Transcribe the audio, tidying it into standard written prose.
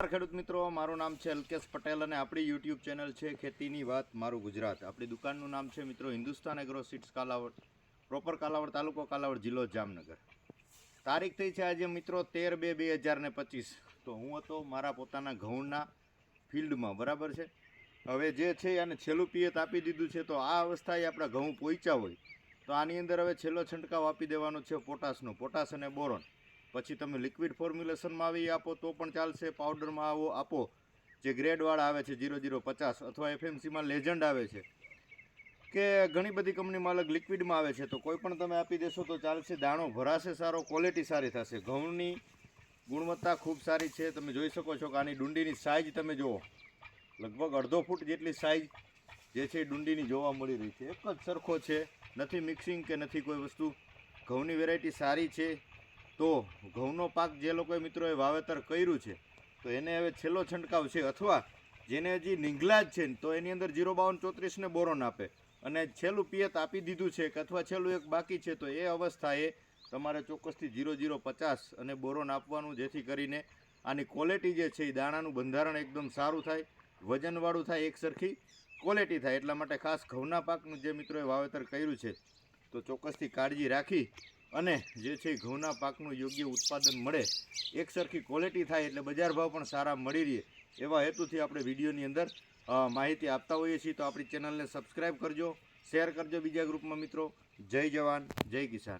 ખેડૂત મિત્રો, મારું નામ છે અલ્કેશ પટેલ અને આપણી યુટ્યુબ ચેનલ છે ખેતીની વાત મારું ગુજરાત। આપણી દુકાનનું નામ છે મિત્રો Hindustan agro seeds Kalavad, proper Kalavad તાલુકો કાલાવડ, જિલ્લો જામનગર। તારીખ થઈ છે આજે મિત્રો 13/2/2025। તો હું હતો મારા પોતાના ઘઉંના ફિલ્ડમાં, બરાબર છે। હવે જે છે આને છેલ્લું પિયત આપી દીધું છે। તો આ અવસ્થાએ આપણા ઘઉં પહોંચ્યા હોય તો આની અંદર હવે છેલ્લો છંટકાવ આપી દેવાનો છે પોટાશનો, પોટાશ અને બોરોન। પછી તમે લિક્વિડ ફોર્મ્યુલેશનમાં આવી આપો તો પણ ચાલશે, પાવડરમાં આવો આપો જે ગ્રેડવાળા આવે છે 0050 અથવા એફએમસીમાં લેજન્ડ આવે છે કે ઘણી બધી કંપનીમાં અલગ લિક્વિડમાં આવે છે, તો કોઈ પણ તમે આપી દેશો તો ચાલશે। દાણો ભરાશે સારો, ક્વોલિટી સારી થશે, ઘઉંની ગુણવત્તા ખૂબ સારી છે। તમે જોઈ શકો છો કે આની ડુંડીની સાઇઝ તમે જુઓ, લગભગ 1.5 ફૂટ જેટલી સાઇઝ જે છે એ ડુંડીની જોવા મળી રહી છે। એક જ સરખો છે, નથી મિક્સિંગ કે નથી કોઈ વસ્તુ, ઘઉંની વેરાયટી સારી છે। તો ઘઉંનો પાક જે લોકોએ મિત્રોએ વાવેતર કર્યું છે તો એને હવે છેલ્લો છંટકાવ છે, અથવા જેને હજી નીંગલા જ છે તો એની અંદર 05234 ને બોરોન આપે, અને છેલ્લું પિયત આપી દીધું છે કે અથવા છેલ્લું એક બાકી છે તો એ અવસ્થાએ તમારે ચોક્કસથી 0050 અને બોરોન આપવાનું, જેથી કરીને આની ક્વોલિટી જે છે એ દાણાનું બંધારણ એકદમ સારું થાય, વજનવાળું થાય, એક સરખી ક્વોલિટી થાય। એટલા માટે ખાસ ઘઉંના પાકનું જે મિત્રોએ વાવેતર કર્યું છે તો ચોક્કસથી કાળજી રાખી અને જે છે ઘઉંના પાકનું યોગ્ય ઉત્પાદન મળે, એક સરખી ક્વોલિટી થાય, એટલે બજાર ભાવ પણ સારા મળી રહે, એવા હેતુથી આપણે વિડીયોની અંદર માહિતી આપતા હોઈએ છીએ। તો આપણી ચેનલને સબસ્ક્રાઈબ કરજો, શેર કરજો બીજા ગ્રુપમાં મિત્રો। જય જવાન, જય કિસાન।